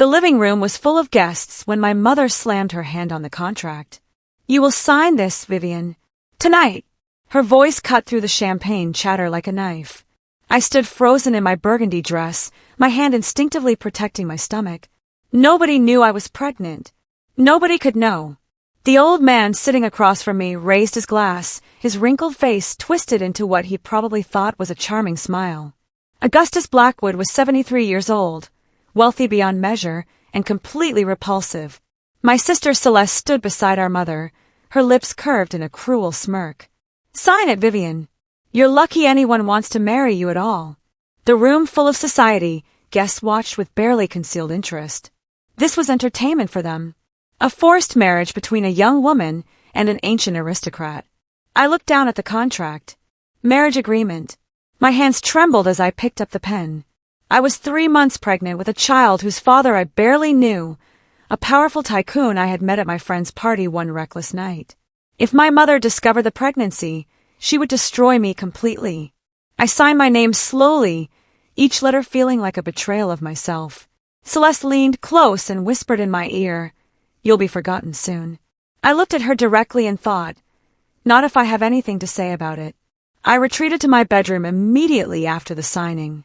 The living room was full of guests when my mother slammed her hand on the contract. "You will sign this, Vivian. Tonight." Her voice cut through the champagne chatter like a knife. I stood frozen in my burgundy dress, my hand instinctively protecting my stomach. Nobody knew I was pregnant. Nobody could know. The old man sitting across from me raised his glass, his wrinkled face twisted into what he probably thought was a charming smile. Augustus Blackwood was 73 years old, wealthy beyond measure, and completely repulsive. My sister Celeste stood beside our mother, her lips curved in a cruel smirk. "Sign it, Vivian. You're lucky anyone wants to marry you at all." The room full of society, guests watched with barely concealed interest. This was entertainment for them. A forced marriage between a young woman and an ancient aristocrat. I looked down at the contract. Marriage agreement. My hands trembled as I picked up the pen. I was 3 months pregnant with a child whose father I barely knew, a powerful tycoon I had met at my friend's party one reckless night. If my mother discovered the pregnancy, she would destroy me completely. I signed my name slowly, each letter feeling like a betrayal of myself. Celeste leaned close and whispered in my ear, "You'll be forgotten soon." I looked at her directly and thought, not if I have anything to say about it. I retreated to my bedroom immediately after the signing.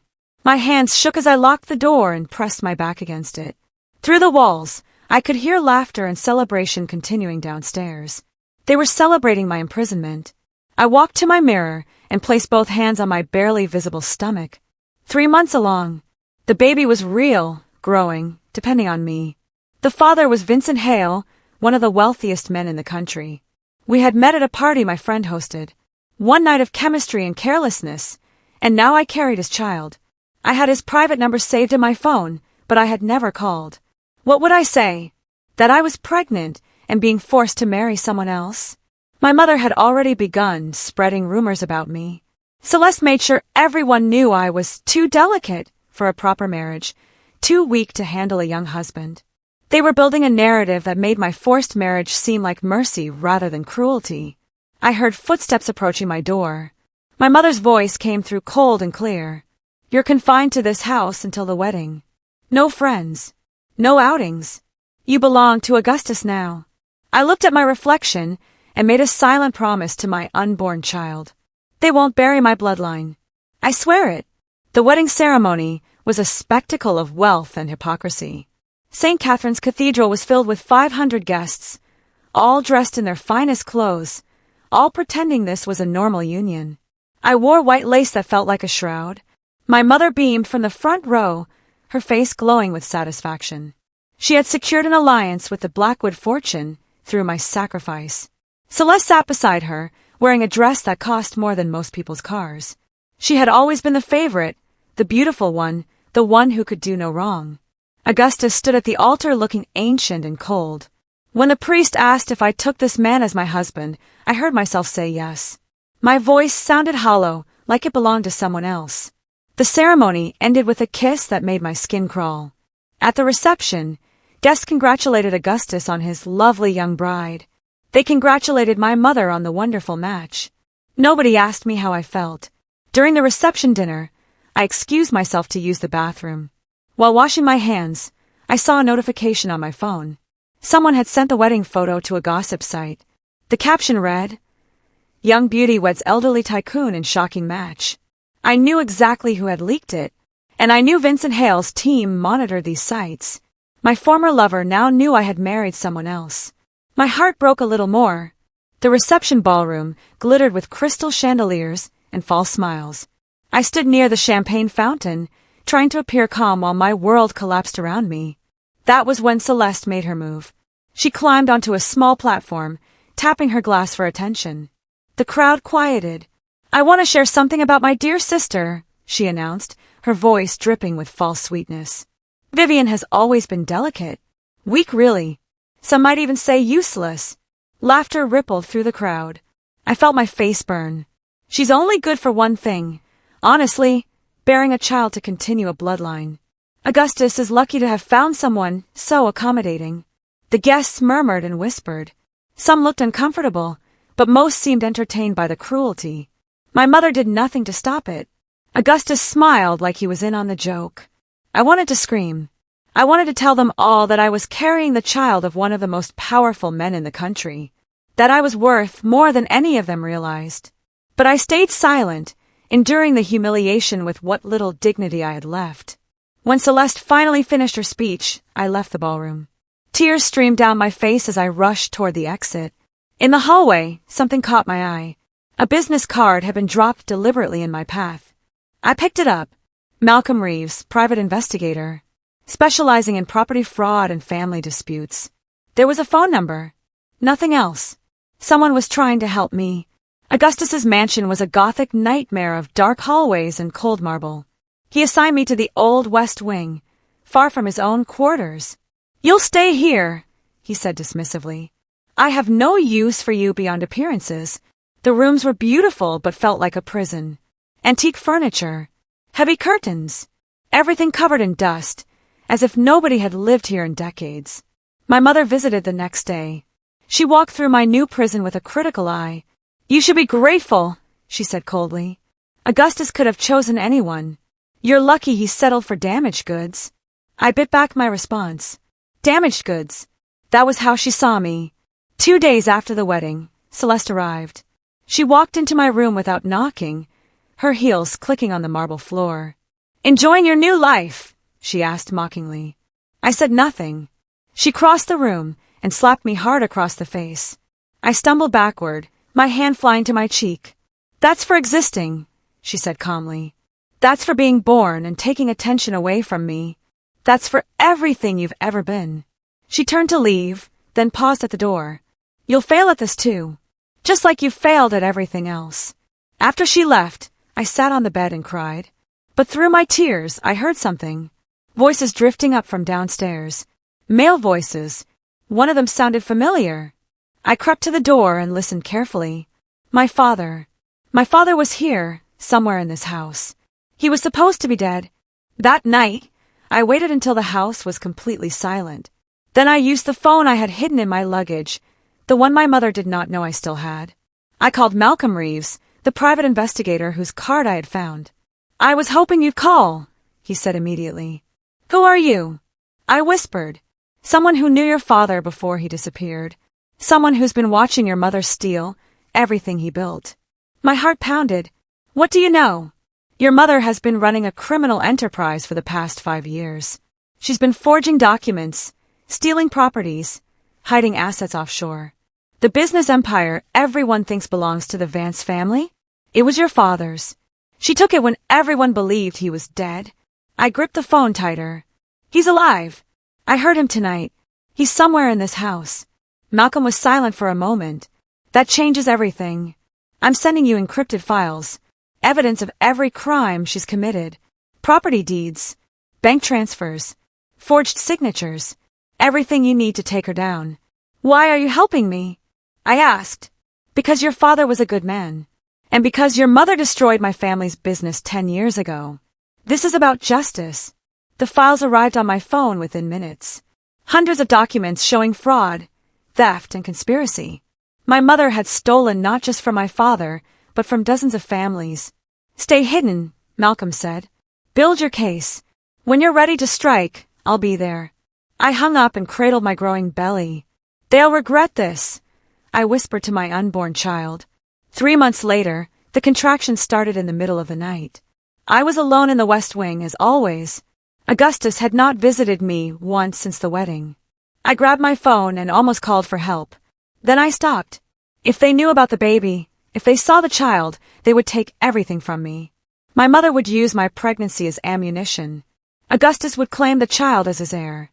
My hands shook as I locked the door and pressed my back against it. Through the walls, I could hear laughter and celebration continuing downstairs. They were celebrating my imprisonment. I walked to my mirror and placed both hands on my barely visible stomach. 3 months along. The baby was real, growing, depending on me. The father was Vincent Hale, one of the wealthiest men in the country. We had met at a party my friend hosted. One night of chemistry and carelessness, and now I carried his child. I had his private number saved in my phone, but I had never called. What would I say? That I was pregnant and being forced to marry someone else? My mother had already begun spreading rumors about me. Celeste made sure everyone knew I was too delicate for a proper marriage, too weak to handle a young husband. They were building a narrative that made my forced marriage seem like mercy rather than cruelty. I heard footsteps approaching my door. My mother's voice came through cold and clear. "You're confined to this house until the wedding. No friends. No outings. You belong to Augustus now." I looked at my reflection and made a silent promise to my unborn child. They won't bury my bloodline. I swear it. The wedding ceremony was a spectacle of wealth and hypocrisy. St. Catherine's Cathedral was filled with 500 guests, all dressed in their finest clothes, all pretending this was a normal union. I wore white lace that felt like a shroud. My mother beamed from the front row, her face glowing with satisfaction. She had secured an alliance with the Blackwood fortune through my sacrifice. Celeste sat beside her, wearing a dress that cost more than most people's cars. She had always been the favorite, the beautiful one, the one who could do no wrong. Augustus stood at the altar looking ancient and cold. When the priest asked if I took this man as my husband, I heard myself say yes. My voice sounded hollow, like it belonged to someone else. The ceremony ended with a kiss that made my skin crawl. At the reception, guests congratulated Augustus on his lovely young bride. They congratulated my mother on the wonderful match. Nobody asked me how I felt. During the reception dinner, I excused myself to use the bathroom. While washing my hands, I saw a notification on my phone. Someone had sent the wedding photo to a gossip site. The caption read, "Young beauty weds elderly tycoon in shocking match." I knew exactly who had leaked it, and I knew Vincent Hale's team monitored these sites. My former lover now knew I had married someone else. My heart broke a little more. The reception ballroom glittered with crystal chandeliers and false smiles. I stood near the champagne fountain, trying to appear calm while my world collapsed around me. That was when Celeste made her move. She climbed onto a small platform, tapping her glass for attention. The crowd quieted. "I want to share something about my dear sister," she announced, her voice dripping with false sweetness. "Vivian has always been delicate. Weak, really. Some might even say useless." Laughter rippled through the crowd. I felt my face burn. "She's only good for one thing. Honestly, bearing a child to continue a bloodline. Augustus is lucky to have found someone so accommodating." The guests murmured and whispered. Some looked uncomfortable, but most seemed entertained by the cruelty. My mother did nothing to stop it. Augustus smiled like he was in on the joke. I wanted to scream. I wanted to tell them all that I was carrying the child of one of the most powerful men in the country, that I was worth more than any of them realized. But I stayed silent, enduring the humiliation with what little dignity I had left. When Celeste finally finished her speech, I left the ballroom. Tears streamed down my face as I rushed toward the exit. In the hallway, something caught my eye. A business card had been dropped deliberately in my path. I picked it up. Malcolm Reeves, private investigator, specializing in property fraud and family disputes. There was a phone number. Nothing else. Someone was trying to help me. Augustus's mansion was a gothic nightmare of dark hallways and cold marble. He assigned me to the old West Wing, far from his own quarters. "You'll stay here," he said dismissively. "I have no use for you beyond appearances." The rooms were beautiful but felt like a prison. Antique furniture, heavy curtains, everything covered in dust, as if nobody had lived here in decades. My mother visited the next day. She walked through my new prison with a critical eye. "You should be grateful," she said coldly. "Augustus could have chosen anyone. You're lucky he settled for damaged goods." I bit back my response. Damaged goods. That was how she saw me. 2 days after the wedding, Celeste arrived. She walked into my room without knocking, her heels clicking on the marble floor. "Enjoying your new life?" she asked mockingly. I said nothing. She crossed the room and slapped me hard across the face. I stumbled backward, my hand flying to my cheek. "That's for existing," she said calmly. "That's for being born and taking attention away from me. That's for everything you've ever been." She turned to leave, then paused at the door. "You'll fail at this too, just like you failed at everything else." After she left, I sat on the bed and cried. But through my tears, I heard something. Voices drifting up from downstairs. Male voices. One of them sounded familiar. I crept to the door and listened carefully. My father. My father was here, somewhere in this house. He was supposed to be dead. That night, I waited until the house was completely silent. Then I used the phone I had hidden in my luggage, the one my mother did not know I still had. I called Malcolm Reeves, the private investigator whose card I had found. "I was hoping you'd call," he said immediately. "Who are you?" I whispered. "Someone who knew your father before he disappeared. Someone who's been watching your mother steal everything he built." My heart pounded. "What do you know?" "Your mother has been running a criminal enterprise for the past 5 years. She's been forging documents, stealing properties, hiding assets offshore. The business empire everyone thinks belongs to the Vance family? It was your father's. She took it when everyone believed he was dead." I gripped the phone tighter. "He's alive. I heard him tonight. He's somewhere in this house." Malcolm was silent for a moment. "That changes everything. I'm sending you encrypted files, evidence of every crime she's committed, property deeds, bank transfers, forged signatures, everything you need to take her down." "Why are you helping me?" I asked. "Because your father was a good man. And because your mother destroyed my family's business 10 years ago. This is about justice." The files arrived on my phone within minutes. Hundreds of documents showing fraud, theft, and conspiracy. My mother had stolen not just from my father, but from dozens of families. "Stay hidden," Malcolm said. "Build your case. When you're ready to strike, I'll be there." I hung up and cradled my growing belly. "They'll regret this," I whispered to my unborn child. 3 months later, the contractions started in the middle of the night. I was alone in the West Wing, as always. Augustus had not visited me once since the wedding. I grabbed my phone and almost called for help. Then I stopped. If they knew about the baby, if they saw the child, they would take everything from me. My mother would use my pregnancy as ammunition. Augustus would claim the child as his heir.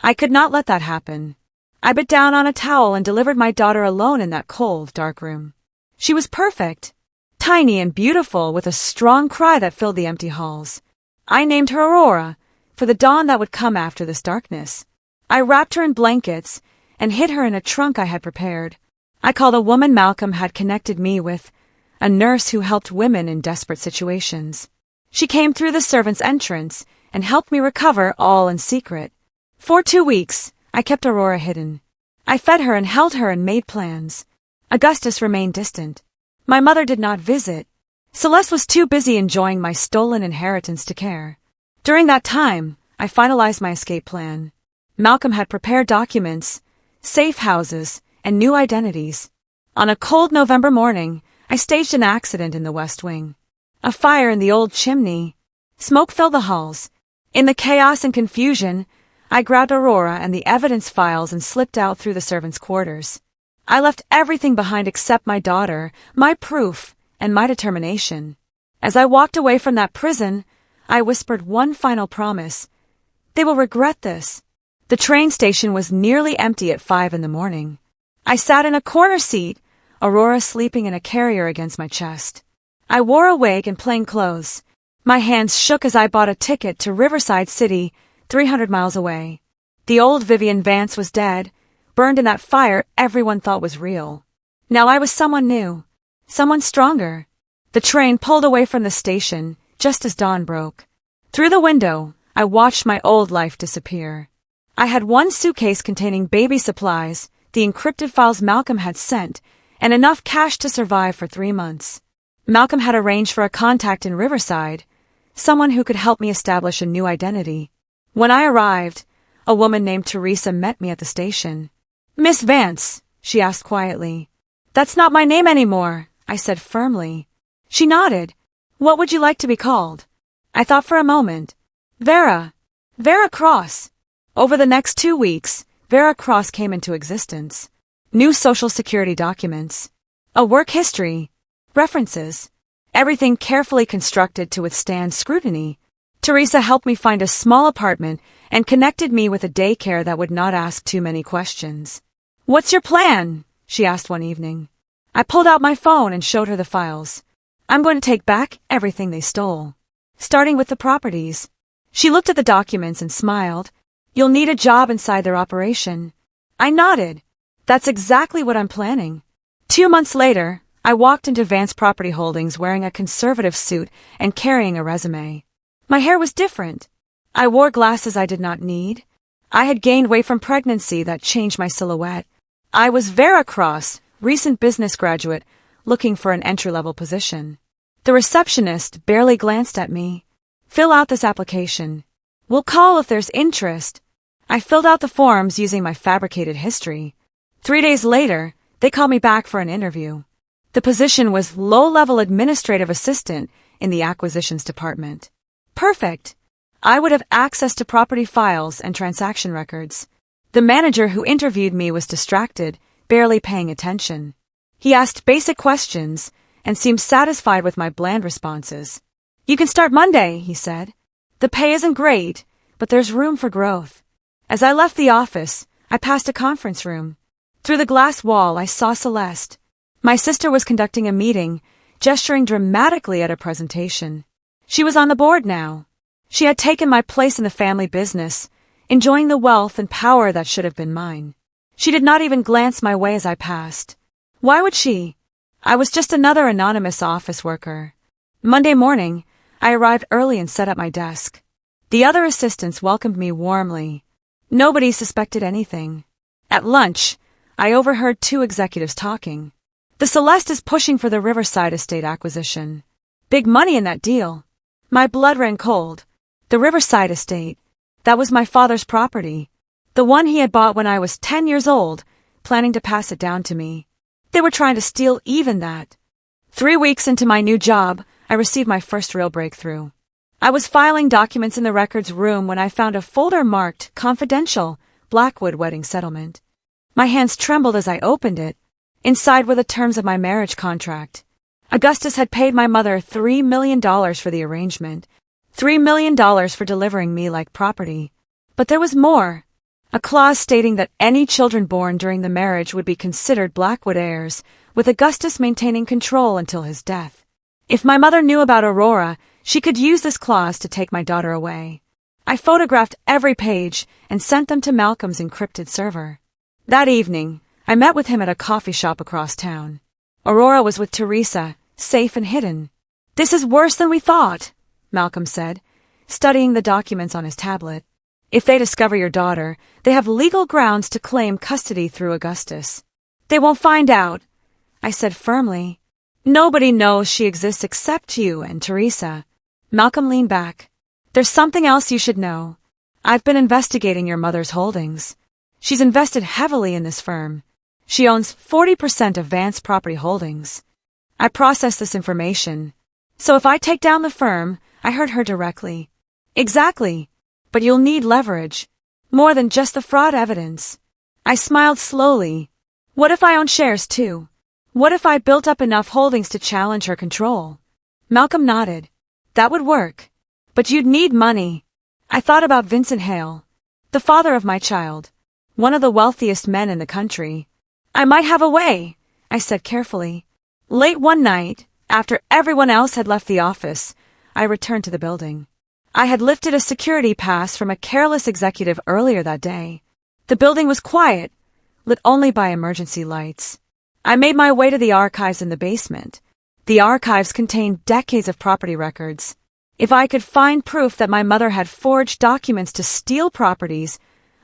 I could not let that happen. I bit down on a towel and delivered my daughter alone in that cold, dark room. She was perfect. Tiny and beautiful, with a strong cry that filled the empty halls. I named her Aurora, for the dawn that would come after this darkness. I wrapped her in blankets and hid her in a trunk I had prepared. I called a woman Malcolm had connected me with, a nurse who helped women in desperate situations. She came through the servants' entrance and helped me recover, all in secret. For 2 weeks, I kept Aurora hidden. I fed her and held her and made plans. Augustus remained distant. My mother did not visit. Celeste was too busy enjoying my stolen inheritance to care. During that time, I finalized my escape plan. Malcolm had prepared documents, safe houses, and new identities. On a cold November morning, I staged an accident in the West Wing. A fire in the old chimney. Smoke filled the halls. In the chaos and confusion, I grabbed Aurora and the evidence files and slipped out through the servants' quarters. I left everything behind except my daughter, my proof, and my determination. As I walked away from that prison, I whispered one final promise. They will regret this. The train station was nearly empty at 5 a.m. I sat in a corner seat, Aurora sleeping in a carrier against my chest. I wore a wig and plain clothes. My hands shook as I bought a ticket to Riverside City, 300 miles away. The old Vivian Vance was dead, burned in that fire everyone thought was real. Now I was someone new, someone stronger. The train pulled away from the station, just as dawn broke. Through the window, I watched my old life disappear. I had one suitcase containing baby supplies, the encrypted files Malcolm had sent, and enough cash to survive for 3 months. Malcolm had arranged for a contact in Riverside, someone who could help me establish a new identity. When I arrived, a woman named Teresa met me at the station. "Miss Vance," she asked quietly. "That's not my name anymore," I said firmly. She nodded. "What would you like to be called?" I thought for a moment. Vera Cross. Over the next 2 weeks, Vera Cross came into existence. New social security documents, a work history, references, everything carefully constructed to withstand scrutiny. Teresa helped me find a small apartment and connected me with a daycare that would not ask too many questions. "What's your plan?" she asked one evening. I pulled out my phone and showed her the files. "I'm going to take back everything they stole, starting with the properties." She looked at the documents and smiled. "You'll need a job inside their operation." I nodded. "That's exactly what I'm planning." 2 months later, I walked into Vance Property Holdings wearing a conservative suit and carrying a resume. My hair was different. I wore glasses I did not need. I had gained weight from pregnancy that changed my silhouette. I was Vera Cross, recent business graduate, looking for an entry-level position. The receptionist barely glanced at me. "Fill out this application. We'll call if there's interest." I filled out the forms using my fabricated history. 3 days later, they called me back for an interview. The position was low-level administrative assistant in the acquisitions department. Perfect. I would have access to property files and transaction records. The manager who interviewed me was distracted, barely paying attention. He asked basic questions and seemed satisfied with my bland responses. "You can start Monday," he said. "The pay isn't great, but there's room for growth." As I left the office, I passed a conference room. Through the glass wall, I saw Celeste. My sister was conducting a meeting, gesturing dramatically at a presentation. She was on the board now. She had taken my place in the family business, enjoying the wealth and power that should have been mine. She did not even glance my way as I passed. Why would she? I was just another anonymous office worker. Monday morning, I arrived early and set up my desk. The other assistants welcomed me warmly. Nobody suspected anything. At lunch, I overheard 2 executives talking. The Celeste is pushing for the Riverside estate acquisition. Big money in that deal. My blood ran cold. The Riverside estate. That was my father's property. The one he had bought when I was 10 years old, planning to pass it down to me. They were trying to steal even that. 3 weeks into my new job, I received my first real breakthrough. I was filing documents in the records room when I found a folder marked Confidential, Blackwood Wedding Settlement. My hands trembled as I opened it. Inside were the terms of my marriage contract. Augustus had paid my mother $3 million for the arrangement, $3 million for delivering me like property. But there was more. A clause stating that any children born during the marriage would be considered Blackwood heirs, with Augustus maintaining control until his death. If my mother knew about Aurora, she could use this clause to take my daughter away. I photographed every page and sent them to Malcolm's encrypted server. That evening, I met with him at a coffee shop across town. Aurora was with Teresa, safe and hidden. "This is worse than we thought," Malcolm said, studying the documents on his tablet. "If they discover your daughter, they have legal grounds to claim custody through Augustus." "They won't find out," I said firmly. "Nobody knows she exists except you and Teresa." Malcolm leaned back. "There's something else you should know. I've been investigating your mother's holdings. She's invested heavily in this firm. She owns 40% of Vance Property Holdings. I processed this information. So if I take down the firm, I heard her directly. Exactly. But you'll need leverage. More than just the fraud evidence. I smiled slowly. What if I own shares too? What if I built up enough holdings to challenge her control? Malcolm nodded. That would work. But you'd need money. I thought about Vincent Hale, the father of my child, one of the wealthiest men in the country. I might have a way, I said carefully. Late one night, after everyone else had left the office, I returned to the building. I had lifted a security pass from a careless executive earlier that day. The building was quiet, lit only by emergency lights. I made my way to the archives in the basement. The archives contained decades of property records. If I could find proof that my mother had forged documents to steal properties,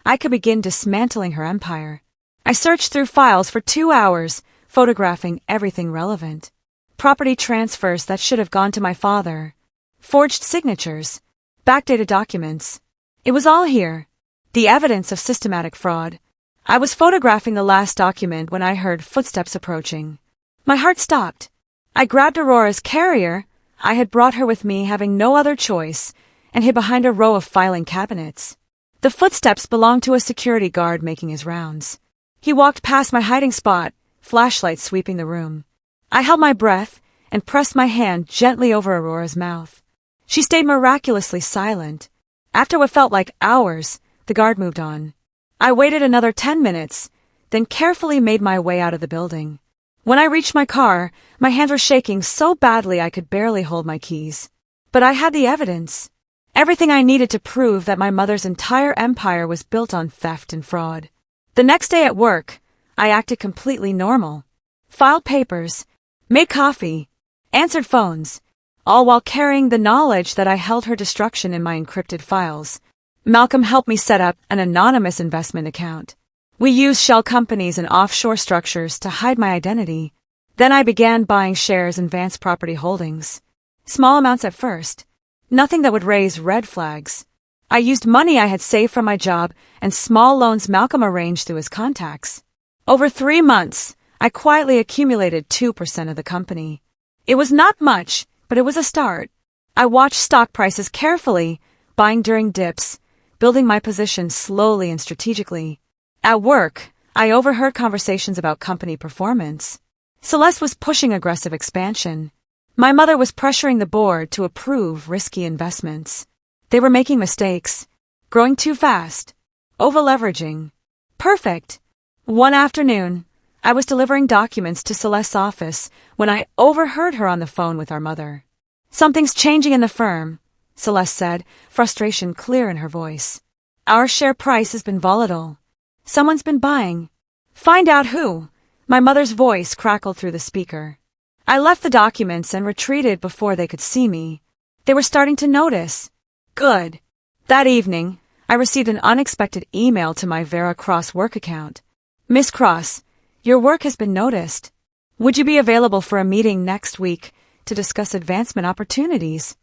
I could begin dismantling her empire. I searched through files for 2 hours, photographing everything relevant. Property transfers that should have gone to my father. Forged signatures. Backdated documents. It was all here. The evidence of systematic fraud. I was photographing the last document when I heard footsteps approaching. My heart stopped. I grabbed Aurora's carrier. I had brought her with me, having no other choice, and hid behind a row of filing cabinets. The footsteps belonged to a security guard making his rounds. He walked past my hiding spot, flashlight sweeping the room. I held my breath and pressed my hand gently over Aurora's mouth. She stayed miraculously silent. After what felt like hours, the guard moved on. I waited another 10 minutes, then carefully made my way out of the building. When I reached my car, my hands were shaking so badly I could barely hold my keys. But I had the evidence. Everything I needed to prove that my mother's entire empire was built on theft and fraud. The next day at work, I acted completely normal. Filed papers, made coffee, answered phones, all while carrying the knowledge that I held her destruction in my encrypted files. Malcolm helped me set up an anonymous investment account. We used shell companies and offshore structures to hide my identity. Then I began buying shares in Vance Property Holdings. Small amounts at first. Nothing that would raise red flags. I used money I had saved from my job and small loans Malcolm arranged through his contacts. Over 3 months, I quietly accumulated 2% of the company. It was not much, but it was a start. I watched stock prices carefully, buying during dips, building my position slowly and strategically. At work, I overheard conversations about company performance. Celeste was pushing aggressive expansion. My mother was pressuring the board to approve risky investments. They were making mistakes, growing too fast, over-leveraging. Perfect. One afternoon, I was delivering documents to Celeste's office when I overheard her on the phone with our mother. Something's changing in the firm, Celeste said, frustration clear in her voice. Our share price has been volatile. Someone's been buying. Find out who. My mother's voice crackled through the speaker. I left the documents and retreated before they could see me. They were starting to notice. Good. That evening, I received an unexpected email to my Vera Cross work account. Miss Cross, your work has been noticed. Would you be available for a meeting next week to discuss advancement opportunities?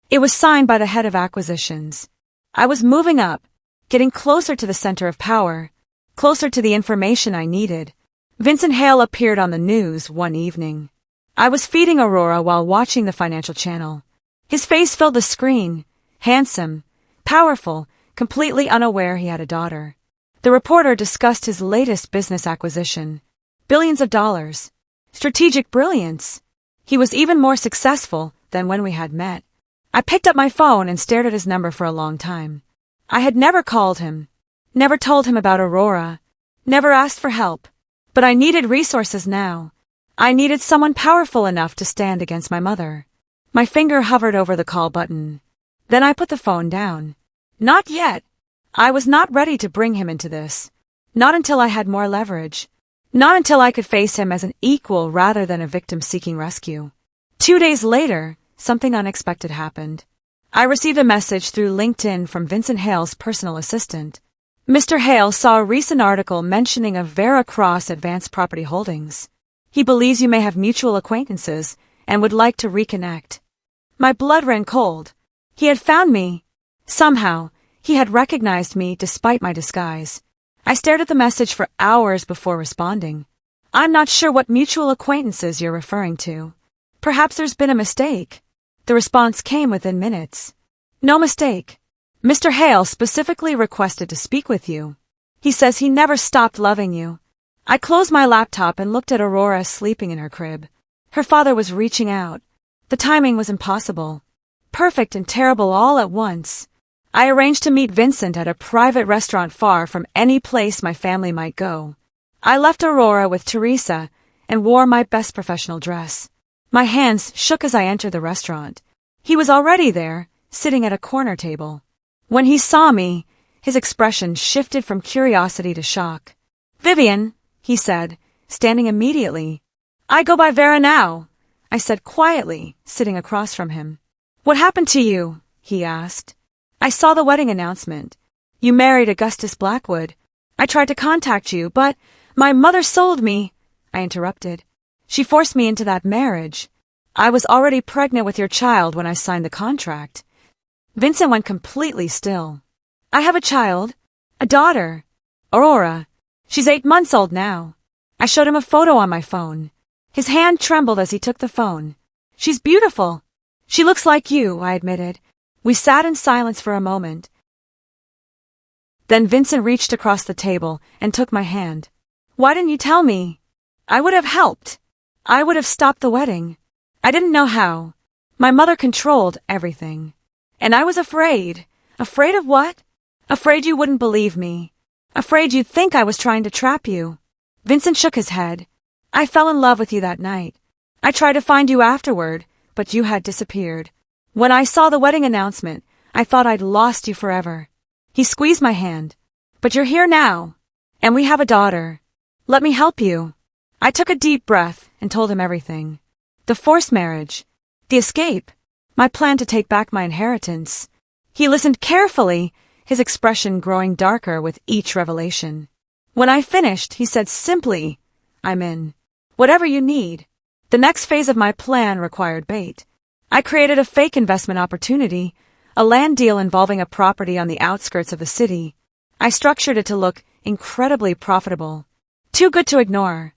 It was signed by the head of acquisitions. I was moving up, getting closer to the center of power, closer to the information I needed. Vincent Hale appeared on the news one evening. I was feeding Aurora while watching the financial channel. His face filled the screen, handsome, powerful, completely unaware he had a daughter. The reporter discussed his latest business acquisition. Billions of dollars. Strategic brilliance. He was even more successful than when we had met. I picked up my phone and stared at his number for a long time. I had never called him, never told him about Aurora, never asked for help. But I needed resources now. I needed someone powerful enough to stand against my mother. My finger hovered over the call button. Then I put the phone down. Not yet. I was not ready to bring him into this. Not until I had more leverage. Not until I could face him as an equal rather than a victim seeking rescue. 2 days later, something unexpected happened. I received a message through LinkedIn from Vincent Hale's personal assistant. Mr. Hale saw a recent article mentioning a Vera Cross Advanced Property Holdings. He believes you may have mutual acquaintances and would like to reconnect. My blood ran cold. He had found me. Somehow, He had recognized me despite my disguise. I stared at the message for hours before responding. I'm not sure what mutual acquaintances you're referring to. Perhaps there's been a mistake. The response came within minutes. No mistake. Mr. Hale specifically requested to speak with you. He says he never stopped loving you. I closed my laptop and looked at Aurora sleeping in her crib. Her father was reaching out. The timing was impossible. Perfect and terrible all at once. I arranged to meet Vincent at a private restaurant far from any place my family might go. I left Aurora with Teresa and wore my best professional dress. My hands shook as I entered the restaurant. He was already there, sitting at a corner table. When he saw me, his expression shifted from curiosity to shock. Vivian, he said, standing immediately. I go by Vera now, I said quietly, sitting across from him. What happened to you? He asked. I saw the wedding announcement. You married Augustus Blackwood. I tried to contact you, but my mother sold me, I interrupted. She forced me into that marriage. I was already pregnant with your child when I signed the contract. Vincent went completely still. I have a child, a daughter, Aurora. She's 8 months old now. I showed him a photo on my phone. His hand trembled as he took the phone. She's beautiful. She looks like you, I admitted. We sat in silence for a moment. Then Vincent reached across the table and took my hand. Why didn't you tell me? I would have helped. I would have stopped the wedding. I didn't know how. My mother controlled everything. And I was afraid. Afraid of what? Afraid you wouldn't believe me. Afraid you'd think I was trying to trap you. Vincent shook his head. I fell in love with you that night. I tried to find you afterward, but you had disappeared. When I saw the wedding announcement, I thought I'd lost you forever. He squeezed my hand. But you're here now, and we have a daughter. Let me help you. I took a deep breath and told him everything. The forced marriage, the escape, my plan to take back my inheritance. He listened carefully, his expression growing darker with each revelation. When I finished, he said simply, I'm in. Whatever you need. The next phase of my plan required bait. I created a fake investment opportunity, a land deal involving a property on the outskirts of the city. I structured it to look incredibly profitable. Too good to ignore.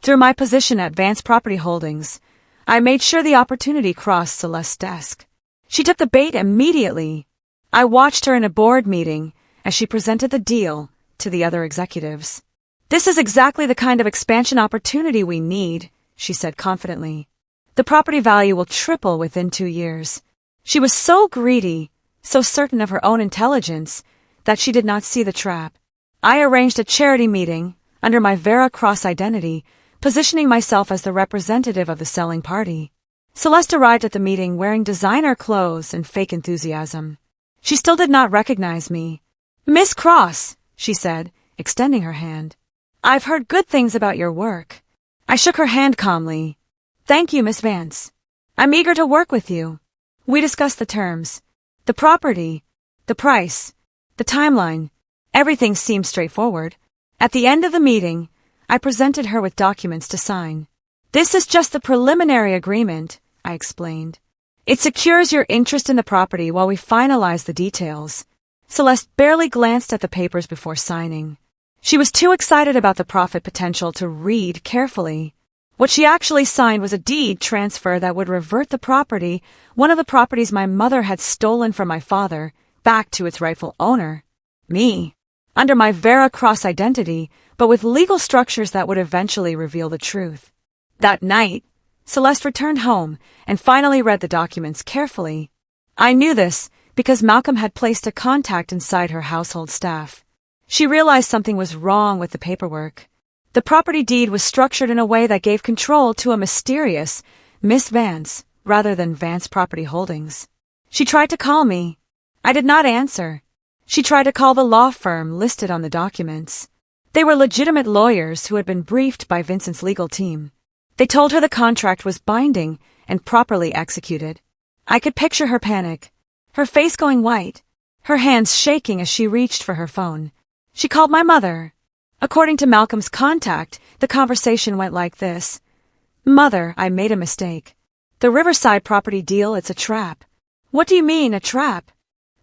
Through my position at Vance Property Holdings, I made sure the opportunity crossed Celeste's desk. She took the bait immediately. I watched her in a board meeting as she presented the deal to the other executives. This is exactly the kind of expansion opportunity we need, she said confidently. The property value will triple within 2 years. She was so greedy, so certain of her own intelligence, that she did not see the trap. I arranged a charity meeting under my Vera Cross identity, positioning myself as the representative of the selling party. Celeste arrived at the meeting wearing designer clothes and fake enthusiasm. She still did not recognize me. Miss Cross, she said, extending her hand. I've heard good things about your work. I shook her hand calmly. Thank you, Miss Vance. I'm eager to work with you. We discussed the terms, the property, the price, the timeline. Everything seemed straightforward. At the end of the meeting, I presented her with documents to sign. This is just the preliminary agreement, I explained. It secures your interest in the property while we finalize the details. Celeste barely glanced at the papers before signing. She was too excited about the profit potential to read carefully. What she actually signed was a deed transfer that would revert the property, one of the properties my mother had stolen from my father, back to its rightful owner, me, under my Vera Cross identity, but with legal structures that would eventually reveal the truth. That night, Celeste returned home and finally read the documents carefully. I knew this because Malcolm had placed a contact inside her household staff. She realized something was wrong with the paperwork. The property deed was structured in a way that gave control to a mysterious Miss Vance rather than Vance Property Holdings. She tried to call me. I did not answer. She tried to call the law firm listed on the documents. They were legitimate lawyers who had been briefed by Vincent's legal team. They told her the contract was binding and properly executed. I could picture her panic, her face going white, her hands shaking as she reached for her phone. She called my mother. According to Malcolm's contact, the conversation went like this. Mother, I made a mistake. The Riverside property deal, it's a trap. What do you mean, a trap?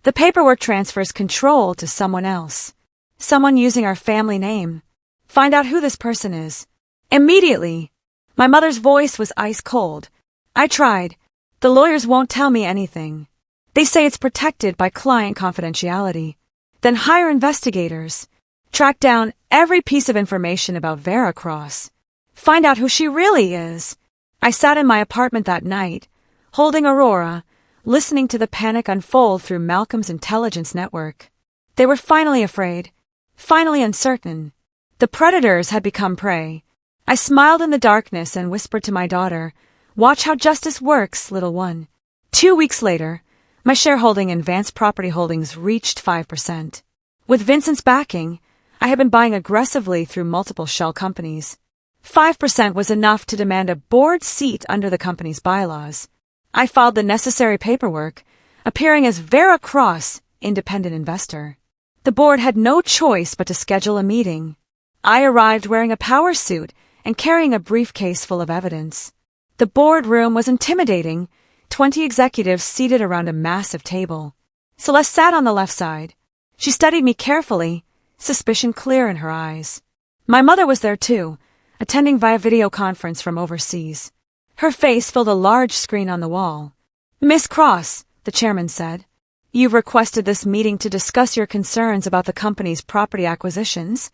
The paperwork transfers control to someone else. Someone using our family name. Find out who this person is. Immediately. My mother's voice was ice cold. I tried. The lawyers won't tell me anything. They say it's protected by client confidentiality. Then hire investigators. Track down every piece of information about Vera Cross. Find out who she really is. I sat in my apartment that night, holding Aurora, listening to the panic unfold through Malcolm's intelligence network. They were finally afraid, finally uncertain. The predators had become prey. I smiled in the darkness and whispered to my daughter, "Watch how justice works, little one." 2 weeks later, my shareholding in Vance Property Holdings reached 5%. With Vincent's backing, I had been buying aggressively through multiple shell companies. 5% was enough to demand a board seat under the company's bylaws. I filed the necessary paperwork, appearing as Vera Cross, independent investor. The board had no choice but to schedule a meeting. I arrived wearing a power suit and carrying a briefcase full of evidence. The boardroom was intimidating, 20 executives seated around a massive table. Celeste sat on the left side. She studied me carefully, suspicion clear in her eyes. My mother was there too, attending via video conference from overseas. Her face filled a large screen on the wall. "Miss Cross," the chairman said, "you've requested this meeting to discuss your concerns about the company's property acquisitions?"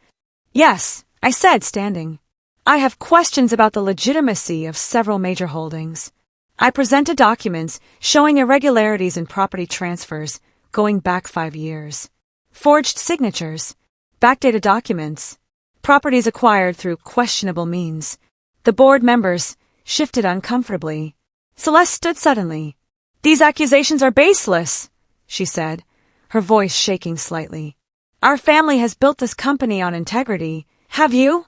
"Yes," I said, standing. "I have questions about the legitimacy of several major holdings." I presented documents showing irregularities in property transfers going back 5 years. Forged signatures, backdated documents, properties acquired through questionable means. The board members shifted uncomfortably. Celeste stood suddenly. "These accusations are baseless," she said, her voice shaking slightly. "Our family has built this company on integrity. Have you?"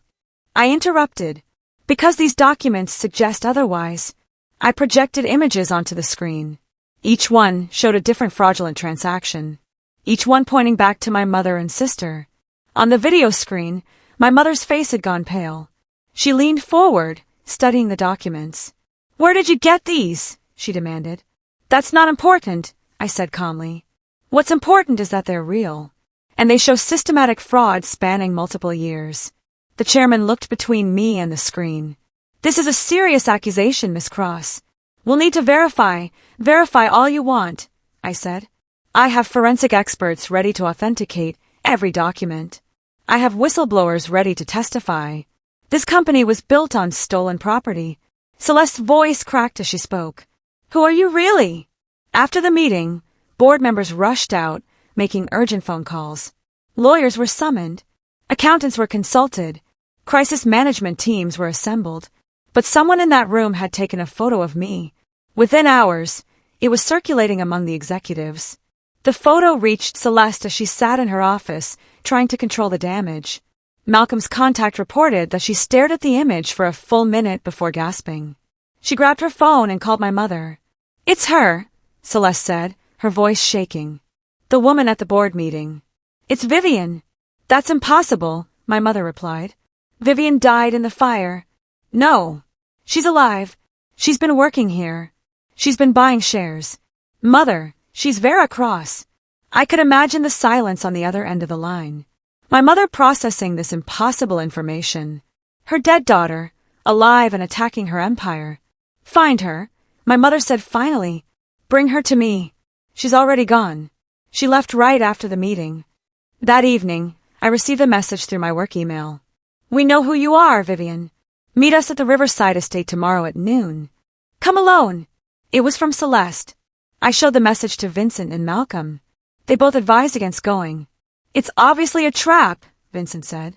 I interrupted. "Because these documents suggest otherwise." I projected images onto the screen. Each one showed a different fraudulent transaction, each one pointing back to my mother and sister. On the video screen, my mother's face had gone pale. She leaned forward, studying the documents. "Where did you get these?" she demanded. "That's not important," I said calmly. "What's important is that they're real, and they show systematic fraud spanning multiple years." The chairman looked between me and the screen. "This is a serious accusation, Miss Cross. We'll need to verify all you want," I said. "I have forensic experts ready to authenticate every document. I have whistleblowers ready to testify. This company was built on stolen property." Celeste's voice cracked as she spoke. "Who are you really?" After the meeting, board members rushed out, making urgent phone calls. Lawyers were summoned. Accountants were consulted. Crisis management teams were assembled. But someone in that room had taken a photo of me. Within hours, it was circulating among the executives. The photo reached Celeste as she sat in her office, trying to control the damage. Malcolm's contact reported that she stared at the image for a full minute before gasping. She grabbed her phone and called my mother. "It's her," Celeste said, her voice shaking. "The woman at the board meeting." "It's Vivian." "That's impossible," my mother replied. "Vivian died in the fire." "No. She's alive. She's been working here. She's been buying shares." "Mother, she's Vera Cross." I could imagine the silence on the other end of the line. My mother processing this impossible information. Her dead daughter, alive and attacking her empire. "Find her," my mother said finally. "Bring her to me." "She's already gone." She left right after the meeting. That evening, I received a message through my work email. "We know who you are, Vivian. Meet us at the Riverside estate tomorrow at noon. Come alone." It was from Celeste. I showed the message to Vincent and Malcolm. They both advised against going. "It's obviously a trap," Vincent said.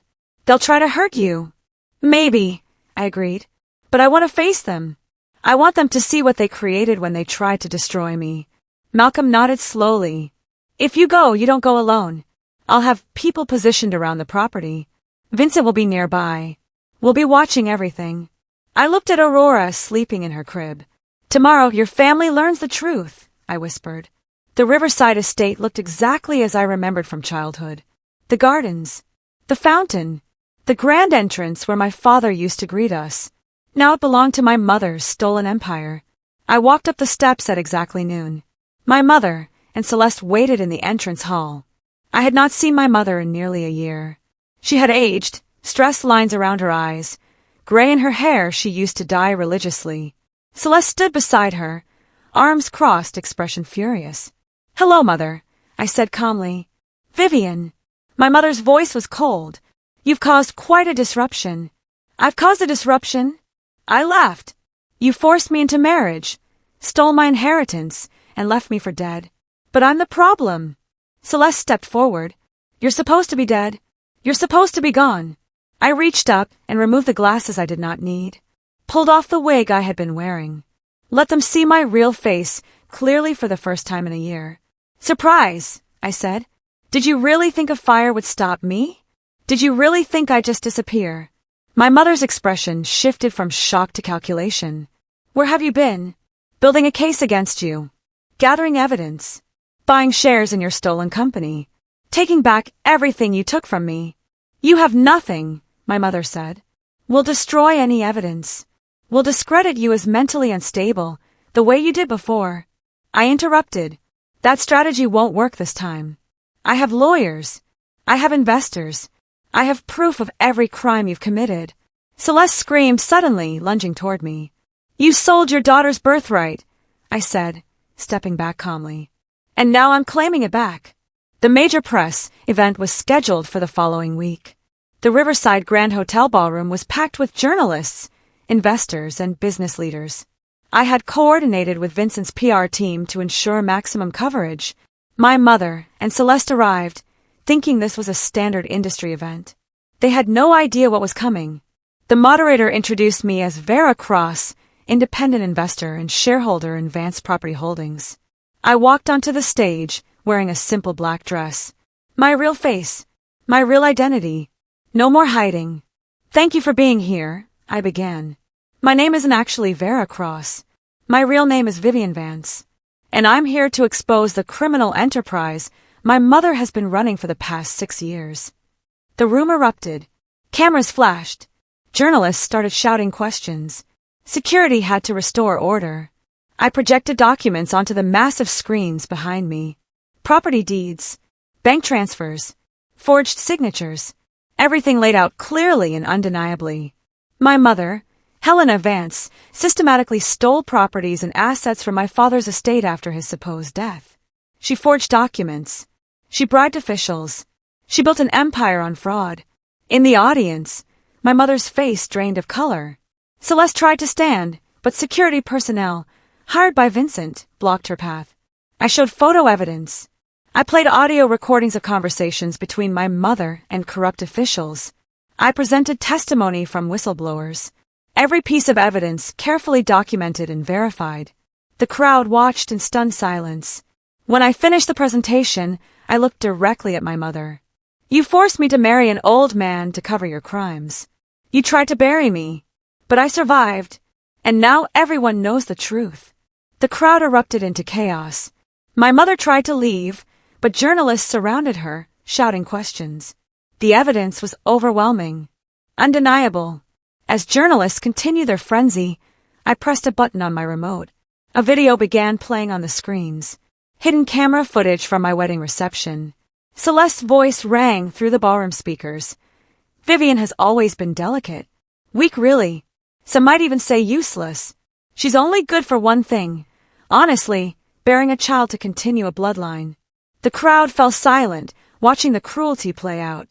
"They'll try to hurt you." "Maybe," I agreed. "But I want to face them. I want them to see what they created when they tried to destroy me." Malcolm nodded slowly. "If you go, you don't go alone. I'll have people positioned around the property. Vincent will be nearby. We'll be watching everything." I looked at Aurora sleeping in her crib. "Tomorrow your family learns the truth," I whispered. The Riverside estate looked exactly as I remembered from childhood. The gardens, the fountain, the grand entrance where my father used to greet us. Now it belonged to my mother's stolen empire. I walked up the steps at exactly noon. My mother, and Celeste waited in the entrance hall. I had not seen my mother in nearly a year. She had aged, stress lines around her eyes, gray in her hair she used to dye religiously. Celeste stood beside her, arms crossed, expression furious. "Hello, Mother," I said calmly. "Vivian." My mother's voice was cold. "You've caused quite a disruption." "I've caused a disruption?" I laughed. "You forced me into marriage, stole my inheritance, and left me for dead. But I'm the problem." Celeste stepped forward. "You're supposed to be dead. You're supposed to be gone." I reached up and removed the glasses I did not need, pulled off the wig I had been wearing, let them see my real face clearly for the first time in a year. "Surprise," I said. "Did you really think a fire would stop me? Did you really think I'd just disappear?" My mother's expression shifted from shock to calculation. "Where have you been?" "Building a case against you. Gathering evidence. Buying shares in your stolen company. Taking back everything you took from me." "You have nothing," my mother said. "We'll destroy any evidence. We'll discredit you as mentally unstable, the way you did before." I interrupted. "That strategy won't work this time. I have lawyers. I have investors. I have proof of every crime you've committed." Celeste screamed suddenly, lunging toward me. "You sold your daughter's birthright," I said, stepping back calmly. "And now I'm claiming it back." The major press event was scheduled for the following week. The Riverside Grand Hotel ballroom was packed with journalists, investors, and business leaders. I had coordinated with Vincent's PR team to ensure maximum coverage. My mother and Celeste arrived, thinking this was a standard industry event. They had no idea what was coming. The moderator introduced me as Vera Cross, independent investor and shareholder in Vance Property Holdings. I walked onto the stage, wearing a simple black dress. My real face. My real identity. No more hiding. "Thank you for being here," I began. "My name isn't actually Vera Cross. My real name is Vivian Vance. And I'm here to expose the criminal enterprise my mother has been running for the past 6 years." The room erupted. Cameras flashed. Journalists started shouting questions. Security had to restore order. I projected documents onto the massive screens behind me. Property deeds, bank transfers, forged signatures. Everything laid out clearly and undeniably. My mother, Helena Vance, systematically stole properties and assets from my father's estate after his supposed death. She forged documents. She bribed officials. She built an empire on fraud. In the audience, my mother's face drained of color. Celeste tried to stand, but security personnel, hired by Vincent, blocked her path. I showed photo evidence. I played audio recordings of conversations between my mother and corrupt officials. I presented testimony from whistleblowers. Every piece of evidence carefully documented and verified. The crowd watched in stunned silence. When I finished the presentation, I looked directly at my mother. "You forced me to marry an old man to cover your crimes. You tried to bury me, but I survived, and now everyone knows the truth." The crowd erupted into chaos. My mother tried to leave, but journalists surrounded her, shouting questions. The evidence was overwhelming, undeniable. As journalists continued their frenzy, I pressed a button on my remote. A video began playing on the screens. Hidden camera footage from my wedding reception. Celeste's voice rang through the ballroom speakers. "Vivian has always been delicate. Weak, really. Some might even say useless. She's only good for one thing. Honestly, bearing a child to continue a bloodline." The crowd fell silent, watching the cruelty play out.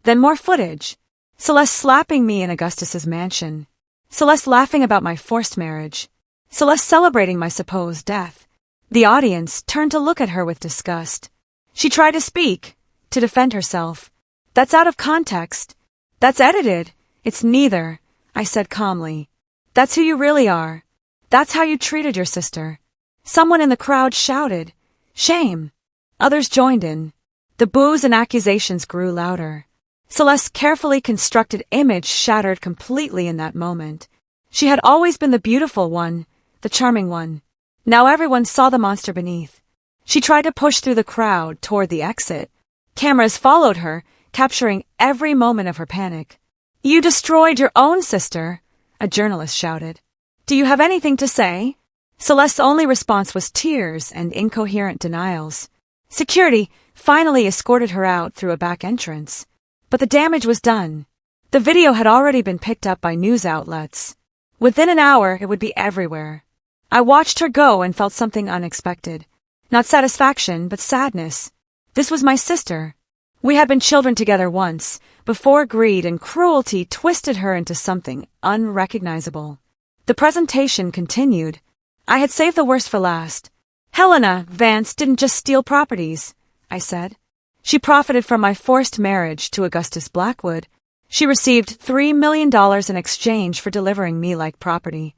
Then more footage. Celeste slapping me in Augustus's mansion. Celeste laughing about my forced marriage. Celeste celebrating my supposed death. The audience turned to look at her with disgust. She tried to speak, to defend herself. "That's out of context. That's edited." "It's neither," I said calmly. "That's who you really are. That's how you treated your sister." Someone in the crowd shouted, "Shame." Others joined in. The boos and accusations grew louder. Celeste's carefully constructed image shattered completely in that moment. She had always been the beautiful one, the charming one. Now everyone saw the monster beneath. She tried to push through the crowd toward the exit. Cameras followed her, capturing every moment of her panic. "You destroyed your own sister," a journalist shouted. "Do you have anything to say?" Celeste's only response was tears and incoherent denials. Security finally escorted her out through a back entrance. But the damage was done. The video had already been picked up by news outlets. Within an hour, it would be everywhere. I watched her go and felt something unexpected. Not satisfaction, but sadness. This was my sister. We had been children together once, before greed and cruelty twisted her into something unrecognizable. The presentation continued. I had saved the worst for last. Helena Vance didn't just steal properties, I said. She profited from my forced marriage to Augustus Blackwood. She received $3 million in exchange for delivering me like property.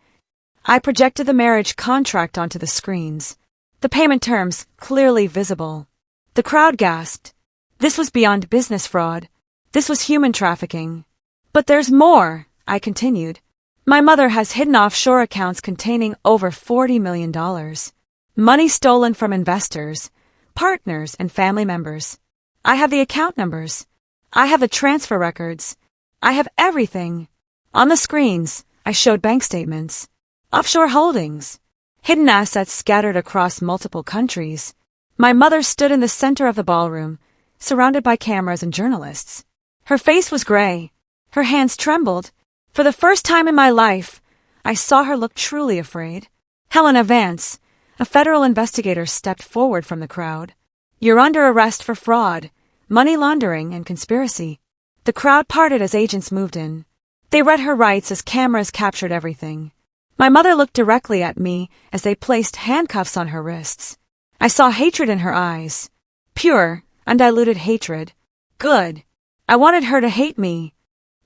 I projected the marriage contract onto the screens, the payment terms clearly visible. The crowd gasped. This was beyond business fraud. This was human trafficking. But there's more, I continued. My mother has hidden offshore accounts containing over $40 million. Money stolen from investors, partners, and family members. I have the account numbers. I have the transfer records. I have everything. On the screens, I showed bank statements, offshore holdings, hidden assets scattered across multiple countries. My mother stood in the center of the ballroom, surrounded by cameras and journalists. Her face was gray. Her hands trembled. For the first time in my life, I saw her look truly afraid. Helena Vance, a federal investigator, stepped forward from the crowd. You're under arrest for fraud, money laundering, and conspiracy. The crowd parted as agents moved in. They read her rights as cameras captured everything. My mother looked directly at me as they placed handcuffs on her wrists. I saw hatred in her eyes. Pure, undiluted hatred. Good. I wanted her to hate me.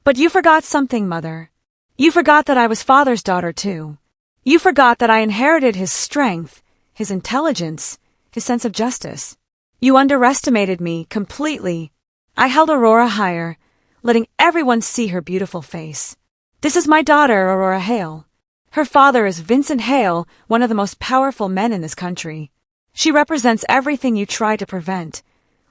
But you forgot something, Mother. You forgot that I was Father's daughter, too. You forgot that I inherited his strength, his intelligence, his sense of justice. You underestimated me completely. I held Aurora higher, letting everyone see her beautiful face. This is my daughter, Aurora Hale. Her father is Vincent Hale, one of the most powerful men in this country. She represents everything you tried to prevent.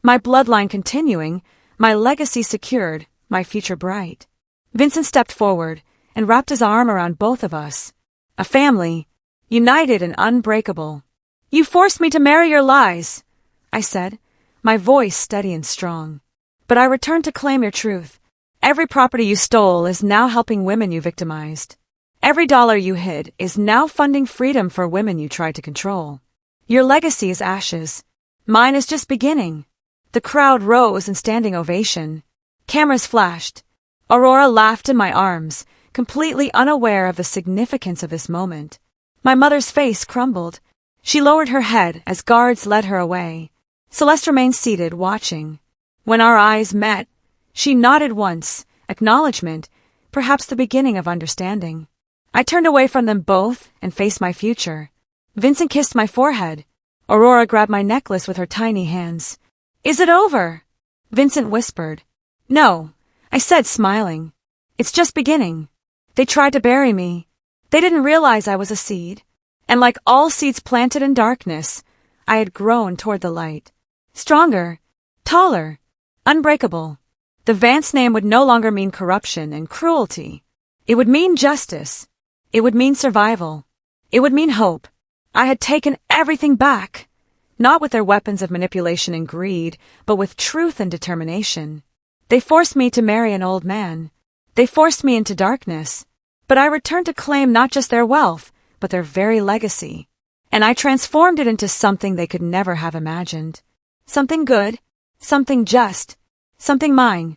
My bloodline continuing, my legacy secured, my future bright. Vincent stepped forward and wrapped his arm around both of us. A family, united and unbreakable. You forced me to marry your lies, I said, my voice steady and strong. But I returned to claim your truth. Every property you stole is now helping women you victimized. Every dollar you hid is now funding freedom for women you tried to control. Your legacy is ashes. Mine is just beginning. The crowd rose in standing ovation. Cameras flashed. Aurora laughed in my arms, completely unaware of the significance of this moment. My mother's face crumbled. She lowered her head as guards led her away. Celeste remained seated, watching. When our eyes met, she nodded once, acknowledgement, perhaps the beginning of understanding. I turned away from them both and faced my future. Vincent kissed my forehead. Aurora grabbed my necklace with her tiny hands. Is it over? Vincent whispered. No, I said, smiling. It's just beginning. They tried to bury me. They didn't realize I was a seed. And like all seeds planted in darkness, I had grown toward the light. Stronger, taller, unbreakable. The Vance name would no longer mean corruption and cruelty. It would mean justice. It would mean survival. It would mean hope. I had taken everything back, not with their weapons of manipulation and greed, but with truth and determination. They forced me to marry an old man. They forced me into darkness. But I returned to claim not just their wealth, but their very legacy. And I transformed it into something they could never have imagined. Something good, something just, something mine.